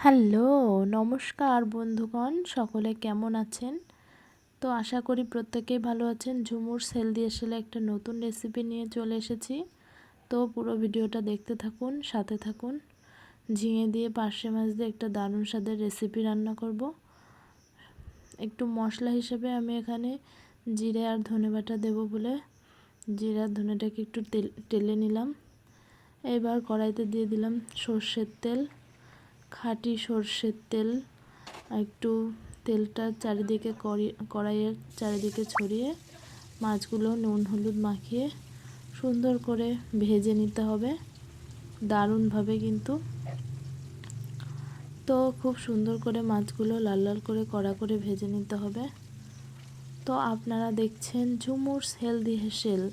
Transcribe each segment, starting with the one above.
Hello, নমস্কার বন্ধুগণ, সকলে কেমন আছেন? তো আশা করি প্রত্যেকেই ভালো আছেন। ঝুমুর হেলদি স্টাইলে একটা নতুন রেসিপি নিয়ে চলে এসেছি। তো পুরো ভিডিওটা দেখতে থাকুন, সাথে থাকুন। ঝিঙে দিয়ে পার্শে মাছ দিয়ে একটা দারুণ স্বাদের রেসিপি রান্না করব। একটু মশলা হিসেবে আমি এখানে জিরে আর ধনে বাটা দেবো বলে জিরে আর ধনেটাকে একটু টেলে নিলাম। এবার কড়াইতে দিয়ে দিলাম সর্ষের তেল, খাঁটি সর্ষের তেল। একটু তেলটা চারিদিকে কড়াইয়ের চারিদিকে ছড়িয়ে মাছগুলো নুন হলুদ মাখিয়ে সুন্দর করে ভেজে নিতে হবে দারুণভাবে কিন্তু। তো খুব সুন্দর করে মাছগুলো লাল লাল করে কড়া করে ভেজে নিতে হবে। তো আপনারা দেখছেন ঝুমুরস হেলদি হেসেল।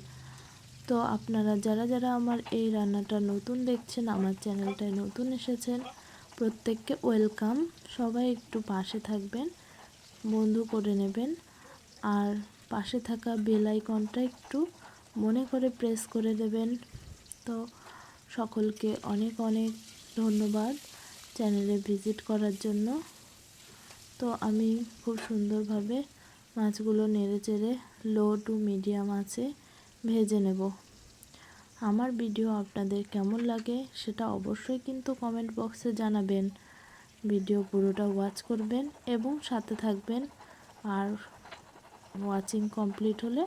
তো আপনারা যারা যারা আমার এই রান্নাটা নতুন দেখছেন, আমার চ্যানেলটায় নতুন এসেছেন, প্রত্যেককে ওয়েলকাম। সবাই একটু পাশে থাকবেন, বন্ধু করে নেবেন, আর পাশে থাকা বেল আইকনটা একটু মনে করে প্রেস করে দেবেন। তো সকলকে অনেক অনেক ধন্যবাদ চ্যানেলে ভিজিট করার জন্য। তো আমি খুব সুন্দরভাবে মাছগুলো নেড়ে চেড়ে লো টু মিডিয়াম আঁচে ভেজে নেব। আমার ভিডিও আপনাদের কেমন লাগে সেটা অবশ্যই কিন্তু কমেন্ট বক্সে জানাবেন। ভিডিও পুরোটা ওয়াচ করবেন এবং সাথে থাকবেন। আর ওয়াচিং কমপ্লিট হলে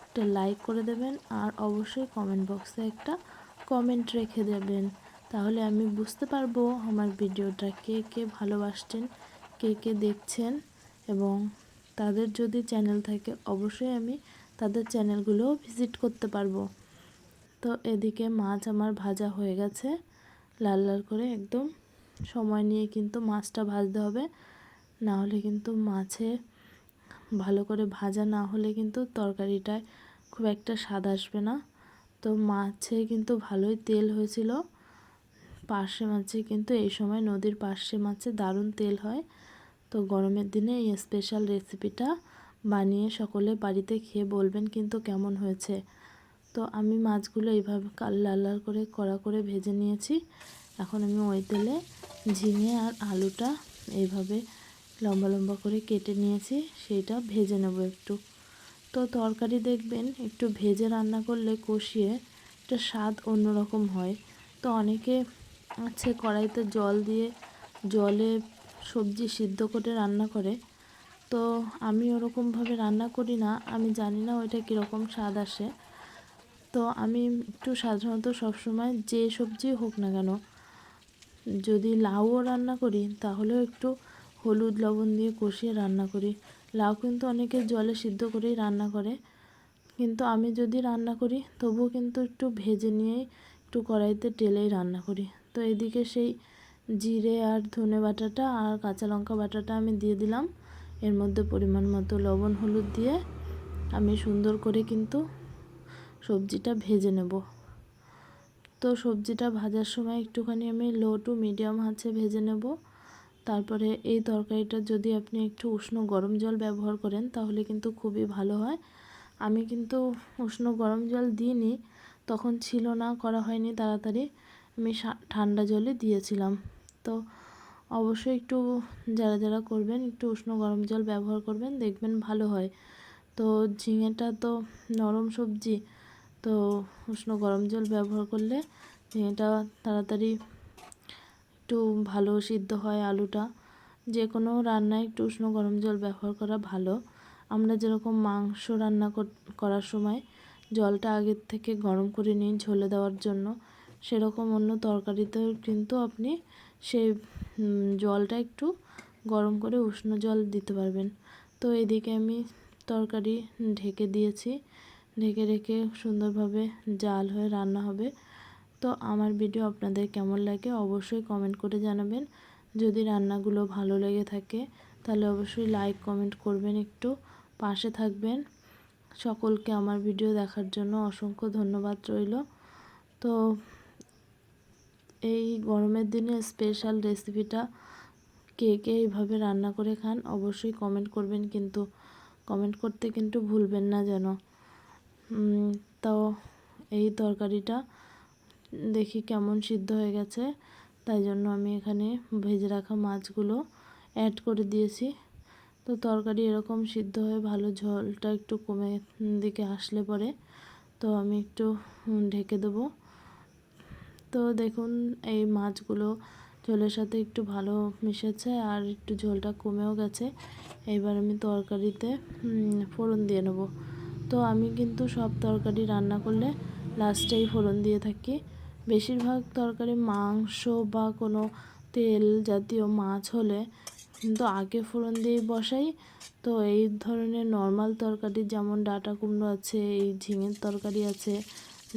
একটা লাইক করে দেবেন, আর অবশ্যই কমেন্ট বক্সে একটা কমেন্ট রেখে দেবেন। তাহলে আমি বুঝতে পারবো আমার ভিডিওটা কে কে ভালোবাসছেন, কে কে দেখছেন, এবং তাদের যদি চ্যানেল থাকে অবশ্যই আমি তাদের চ্যানেলগুলোও ভিজিট করতে পারবো। তো এদিকে মাছ আমার ভাজা হয়ে গেছে লাল লাল করে। একদম সময় নিয়ে কিন্তু মাছটা ভাজতে হবে, না হলে কিন্তু মাছে ভালো করে ভাজা না হলে কিন্তু তরকারিটায় খুব একটা স্বাদ আসবে না। তো মাছে কিন্তু ভালোই তেল হয়েছিল। পার্শে মাছে কিন্তু এই সময় নদীর পার্শে মাছে দারুণ তেল হয়। তো গরমের দিনে এই স্পেশাল রেসিপিটা বানিয়ে সকলে বাড়িতে খেয়ে বলবেন কিন্তু কেমন হয়েছে। তো আমি মাছগুলো এইভাবে লাল লাল করে কড়া করে ভেজে নিয়েছি। এখন আমি ওই তেলে ঝিঙে আর আলুটা এইভাবে লম্বা লম্বা করে কেটে নিয়েছি, সেইটা ভেজে নেব একটু। তো তরকারি দেখবেন একটু ভেজে রান্না করলে কষিয়ে একটা স্বাদ অন্যরকম হয়। তো অনেকে আছে কড়াইতে জল দিয়ে জলে সবজি সিদ্ধ করে রান্না করে। তো আমি ওরকমভাবে রান্না করি না, আমি জানি না ওইটা কীরকম স্বাদ আসে। তো আমি একটু সাধারণত সবসময় যে সবজি হোক না কেন, যদি লাউও রান্না করি তাহলেও একটু হলুদ লবণ দিয়ে কষিয়ে রান্না করি। লাউ কিন্তু অনেকে জলে সিদ্ধ করেই রান্না করে, কিন্তু আমি যদি রান্না করি তবুও কিন্তু একটু ভেজে নিয়েই একটু কড়াইতে টেলেই রান্না করি। তো এদিকে সেই জিরে আর ধনে বাটাটা আর কাঁচা লঙ্কা বাটাটা আমি দিয়ে দিলাম। এর মধ্যে পরিমাণ মতো লবণ হলুদ দিয়ে আমি সুন্দর করে কিন্তু সবজিটা ভেজে নেব। তো সবজিটা ভাজার সময় একটুখানি আমি লো টু মিডিয়াম আঁচে ভেজে নেব। তারপরে এই তরকারিটা যদি আপনি একটু উষ্ণ গরম জল ব্যবহার করেন তাহলে কিন্তু খুবই ভালো হয়। আমি কিন্তু উষ্ণ গরম জল দিইনি, তখন ছিল না, করা হয়নি তাড়াতাড়ি, আমি ঠান্ডা জলে দিয়েছিলাম। তো অবশ্যই একটু যারা যারা করবেন একটু উষ্ণ গরম জল ব্যবহার করবেন, দেখবেন ভালো হয়। তো ঝিঙেটা তো নরম সবজি, তো উষ্ণ গরম জল ব্যবহার করলে ঝিঙেটা তাড়াতাড়ি একটু ভালো সিদ্ধ হয়। আলুটা যে কোনো রান্নায় একটু উষ্ণ গরম জল ব্যবহার করা ভালো। আমরা যেরকম মাংস রান্না করার সময় জলটা আগের থেকে গরম করে নিই ঝোলে দেওয়ার জন্য, সেরকম অন্য তরকারিতেও কিন্তু আপনি সেই জলটা একটু গরম করে উষ্ণ জল দিতে পারবেন। তো এদিকে আমি তরকারি ঢেকে দিয়েছি, ঢেকে রেখে সুন্দরভাবে জাল হয়ে রান্না হবে। তো আমার ভিডিও আপনাদের কেমন লাগে অবশ্যই কমেন্ট করে জানাবেন। যদি রান্নাগুলো ভালো লেগে থাকে তাহলে অবশ্যই লাইক কমেন্ট করবেন, একটু পাশে থাকবেন। সকলকে আমার ভিডিও দেখার জন্য অসংখ্য ধন্যবাদ রইল। তো এই গরমের দিনে স্পেশাল রেসিপিটা কে কে এইভাবে রান্না করে খান অবশ্যই কমেন্ট করবেন, কিন্তু কমেন্ট করতে কিন্তু ভুলবেন না যেন। তো এই তরকারিটা দেখি কেমন সিদ্ধ হয়ে গেছে। তাই জন্য আমি এখানে ভেজে রাখা মাছগুলো অ্যাড করে দিয়েছি। তো তরকারি এরকম সিদ্ধ হয়ে ভালো ঝোলটা একটু কমে দিকে আসলে পরে তো আমি একটু ঢেকে দেবো। তো দেখুন এই মাছগুলো ঝোলের সাথে একটু ভালো মিশেছে আর একটু ঝোলটা কমেও গেছে। এবার আমি তরকারিতে ফোড়ন দিয়ে নেব। তো আমি কিন্তু সব তরকারি রান্না করলে লাস্টেই ফোড়ন দিয়ে থাকি। বেশিরভাগ তরকারি মাংস বা কোনো তেল জাতীয় মাছ হলে কিন্তু আগে ফোড়ন দিয়ে বসাই। তো এই ধরনের নর্মাল তরকারি যেমন ডাঁটা কুমড়ো আছে, এই ঝিঙের তরকারি আছে,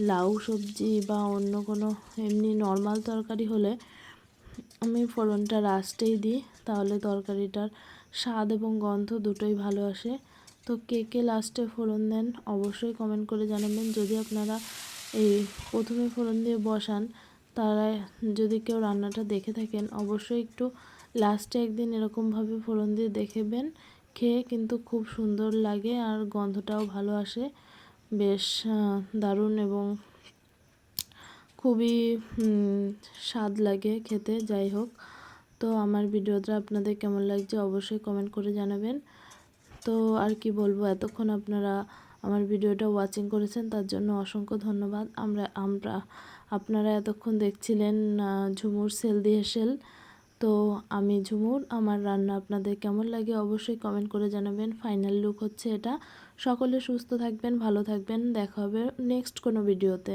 লাউ সবজি বা অন্য কোনো এমনি নর্মাল তরকারি হলে আমি ফোড়নটা লাস্টেই দিই, তাহলে তরকারিটার স্বাদ এবং গন্ধ দুটোই ভালো আসে। তো কে কে লাস্টে ফোড়ন দেন অবশ্যই কমেন্ট করে জানাবেন। যদি আপনারা এই প্রথমে ফোড়ন দিয়ে বসান, তারা যদি কেউ রান্নাটা দেখে থাকেন অবশ্যই একটু লাস্টে একদিন এরকমভাবে ফোড়ন দিয়ে দেখবেন, খেয়ে কিন্তু খুব সুন্দর লাগে আর গন্ধটাও ভালো আসে, বেশ দারুণ এবং খুবই স্বাদ লাগে খেতে। যাই হোক, তো আমার ভিডিওটা আপনাদের কেমন লাগছে অবশ্যই কমেন্ট করে জানাবেন। তো আর কি বলবো, এতক্ষণ আপনারা আমার ভিডিওটা ওয়াচিং করেছেন তার জন্য অসংখ্য ধন্যবাদ। আপনারা এতক্ষণ দেখছিলেন ঝুমুর হেলদি হেসেল। তো আমি ঝুমুর, আমার রান্না আপনাদের কেমন লাগে অবশ্যই কমেন্ট করে জানাবেন। ফাইনাল লুক হচ্ছে এটা। সকলে সুস্থ থাকবেন, ভালো থাকবেন, দেখা হবে নেক্সট কোনো ভিডিওতে।